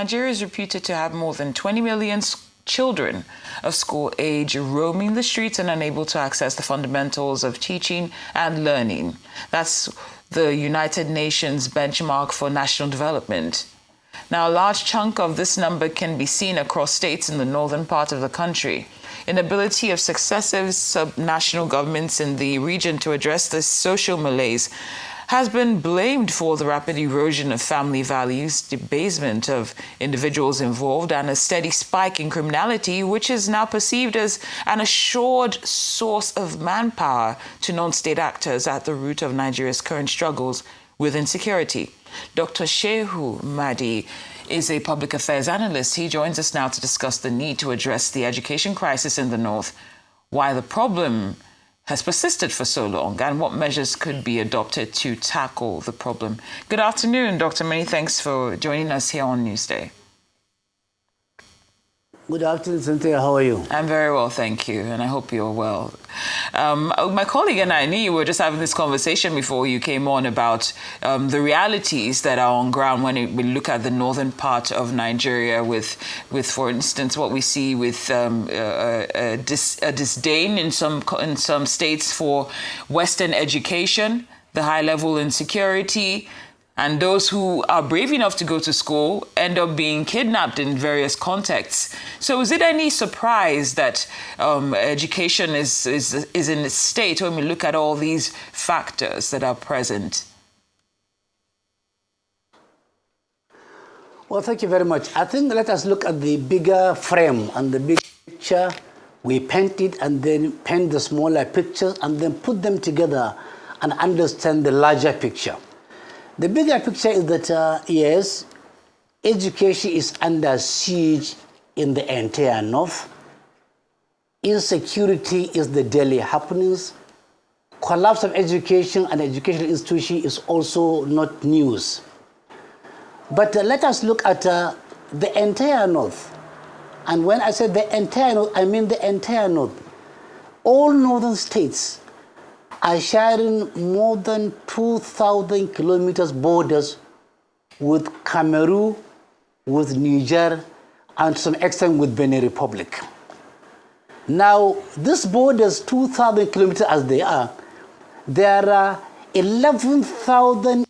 Nigeria is reputed to have more than 20 million children of school age roaming the streets and unable to access the fundamentals of teaching and learning. That's the United Nations benchmark for national development. Now, a large chunk of this number can be seen across states in the northern part of the country. Inability of successive subnational governments in the region to address this social malaise has been blamed for the rapid erosion of family values, debasement of individuals involved, and a steady spike in criminality, which is now perceived as an assured source of manpower to non-state actors at the root of Nigeria's current struggles with insecurity. Dr. Shehu Mahdi is a public affairs analyst. He joins us now to discuss the need to address the education crisis in the North, why the problem has persisted for so long, and what measures could be adopted to tackle the problem. Good afternoon, Dr. Many thanks for joining us here on Newsday. Good afternoon, Cynthia. How are you? I'm very well, thank you, and I hope you're well. My colleague and I, we were just having this conversation before you came on about the realities that are on ground when we look at the northern part of Nigeria with for instance, what we see with a disdain in some states for Western education, the high-level insecurity, and those who are brave enough to go to school end up being kidnapped in various contexts. So is it any surprise that education is in this state when we look at all these factors that are present? Well, thank you very much. I think let us look at the bigger frame and the big picture. We paint it and then paint the smaller pictures and then put them together and understand the larger picture. The bigger picture is that, yes, education is under siege in the entire North. Insecurity is the daily happenings. Collapse of education and educational institution is also not news. But let us look at the entire North. And when I say the entire North, I mean the entire North. All northern states are sharing more than 2,000 kilometers borders with Cameroon, with Niger, and to some extent with Benin Republic. Now, these borders, 2,000 kilometers as they are, there are 11,000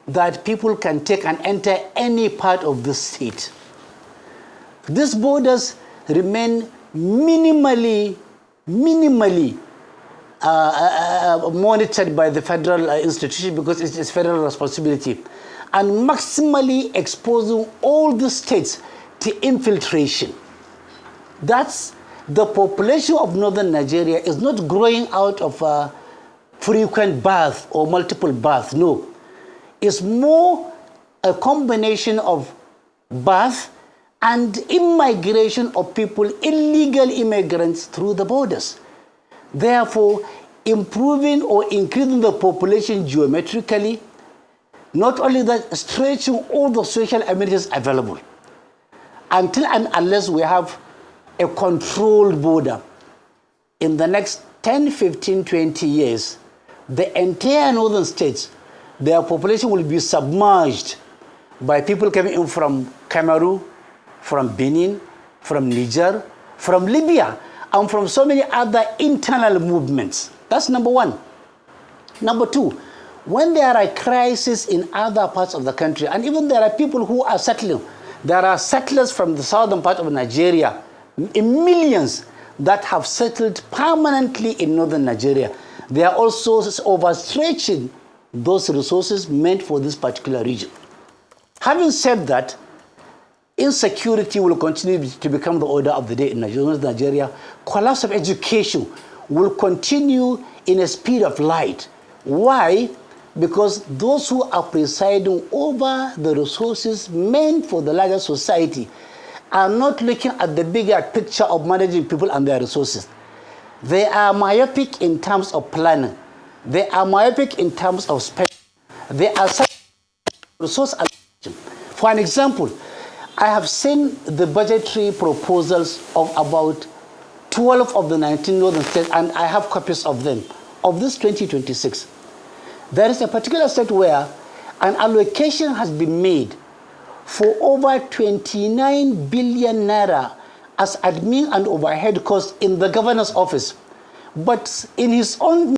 that people can take and enter any part of the state. These borders remain minimally monitored by the federal institution because it is federal responsibility, and maximally exposing all the states to infiltration. That's the population of northern Nigeria is not growing out of frequent birth or multiple births, no. It's more a combination of birth and immigration of people, illegal immigrants through the borders. Therefore, improving or increasing the population geometrically, not only that, stretching all the social amenities available. Until and unless we have a controlled border, in the next 10, 15, 20 years, the entire northern states, their population will be submerged by people coming in from Cameroon, from Benin, from Niger, from Libya, and from so many other internal movements. That's number one. Number two, when there are crises in other parts of the country, and even there are people who are settling, there are settlers from the southern part of Nigeria, in millions, that have settled permanently in northern Nigeria. They are also overstretching those resources meant for this particular region. Having said that, insecurity will continue to become the order of the day in Nigeria. Collapse of education will continue in a speed of light. Why? Because those who are presiding over the resources meant for the larger society are not looking at the bigger picture of managing people and their resources. They are myopic in terms of planning. They are myopic in terms of spending. They are resource allocation. For an example, I have seen the budgetary proposals of about 12 of the 19 northern states, and I have copies of them, of this 2026. There is a particular state where an allocation has been made for over 29 billion naira as admin and overhead costs in the governor's office. But in his own,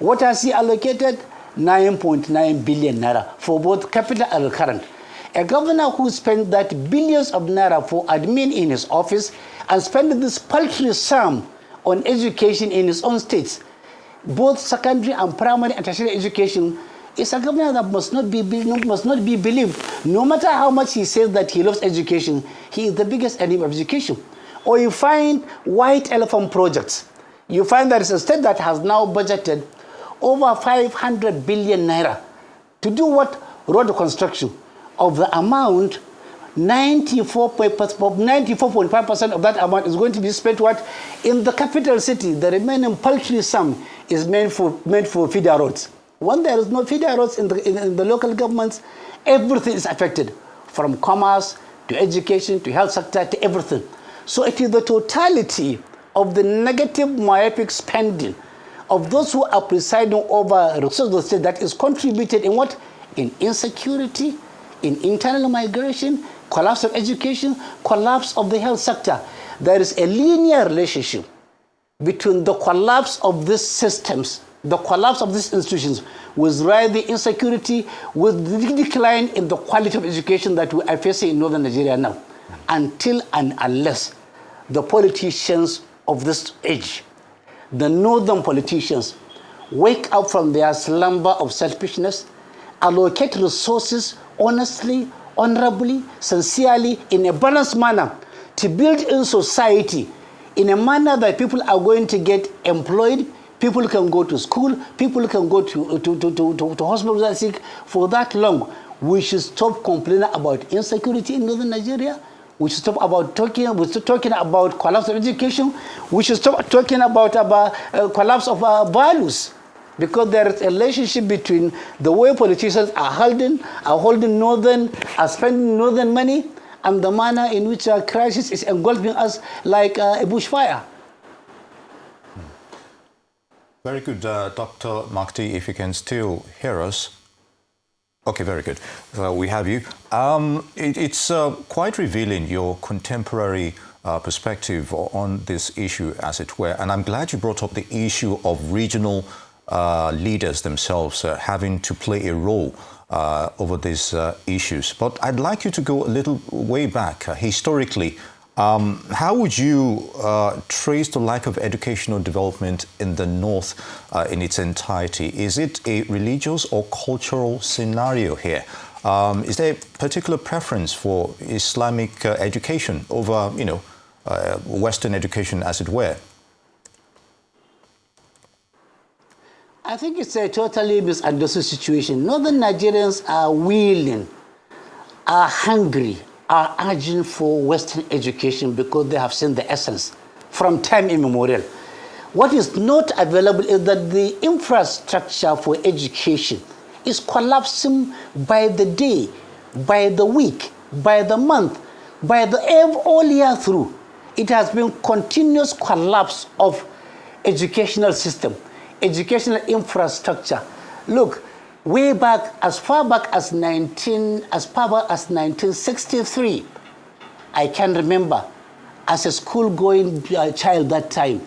what has he allocated? 9.9 billion naira for both capital and recurrent. A governor who spent that billions of naira for admin in his office and spent this paltry sum on education in his own states, both secondary and primary and tertiary education, is a governor that must not be believed. No matter how much he says that he loves education, he is the biggest enemy of education. Or you find white elephant projects. You find there is a state that has now budgeted over 500 billion naira to do what? Road construction. Of the amount, 94.5% of that amount is going to be spent what? In the capital city. The remaining paltry sum is meant for feeder roads. When there is no feeder roads in the local governments, everything is affected, from commerce to education to health sector to everything. So it is the totality of the negative myopic spending of those who are presiding over resources of the state that is contributed in what? In insecurity, in internal migration, collapse of education, collapse of the health sector. There is a linear relationship between the collapse of these systems, the collapse of these institutions, with rising insecurity, with the decline in the quality of education that we are facing in northern Nigeria now, until and unless the politicians of this age, the northern politicians, wake up from their slumber of selfishness, allocate resources honestly, honorably, sincerely, in a balanced manner to build in society in a manner that people are going to get employed, people can go to school, people can go to hospitals for that long. We should stop complaining about insecurity in northern Nigeria. We should stop talking about collapse of education. We should stop talking about collapse of values. Because there is a relationship between the way politicians are spending northern money, and the manner in which a crisis is engulfing us like a bushfire. Very good, Dr. Mahdi, if you can still hear us. Okay, very good. We have you. It's quite revealing, your contemporary perspective on this issue, as it were. And I'm glad you brought up the issue of regional leaders themselves having to play a role over these issues. But I'd like you to go a little way back historically. How would you trace the lack of educational development in the North in its entirety? Is it a religious or cultural scenario here? Is there a particular preference for Islamic education over, Western education, as it were? I think it's a totally misunderstood situation. Northern Nigerians are willing, are hungry, are urging for Western education because they have seen the essence from time immemorial. What is not available is that the infrastructure for education is collapsing by the day, by the week, by the month, by the all year through. It has been continuous collapse of educational system, educational infrastructure. Look, way back, as far back as 1963, I can remember as a school-going child that time,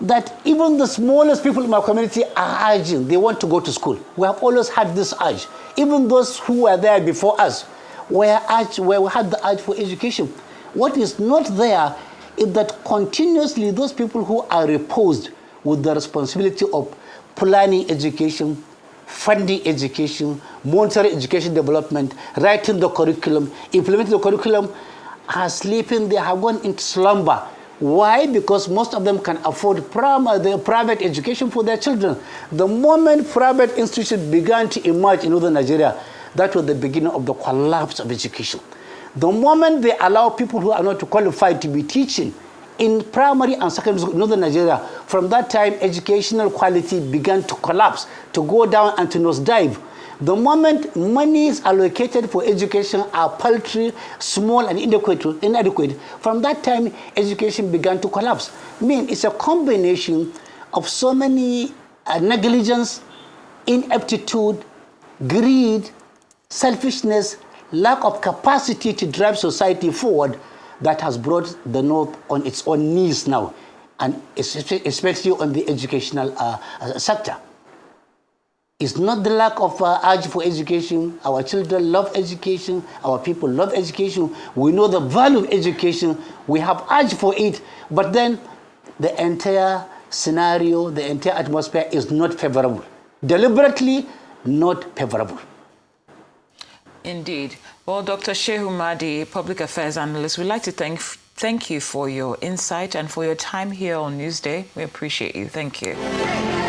that even the smallest people in my community are urging, they want to go to school. We have always had this urge. Even those who were there before us we had the urge for education. What is not there is that continuously those people who are reposed with the responsibility of planning education, funding education, monitoring education development, writing the curriculum, implementing the curriculum, are sleeping, they have gone into slumber. Why? Because most of them can afford the private education for their children. The moment private institutions began to emerge in northern Nigeria, that was the beginning of the collapse of education. The moment they allow people who are not qualified to be teaching in primary and secondary school in northern Nigeria, from that time, educational quality began to collapse, to go down and to nosedive. The moment money is allocated for education are paltry, small, and inadequate, from that time, education began to collapse. I mean, it's a combination of so many negligence, ineptitude, greed, selfishness, lack of capacity to drive society forward that has brought the North on its own knees now, and especially on the educational sector. It's not the lack of urge for education. Our children love education. Our people love education. We know the value of education. We have urge for it. But then the entire scenario, the entire atmosphere is not favorable. Deliberately not favorable. Indeed. Well, Dr. Shehu Mahdi, public affairs analyst, we'd like to thank you for your insight and for your time here on Newsday. We appreciate you. Thank you.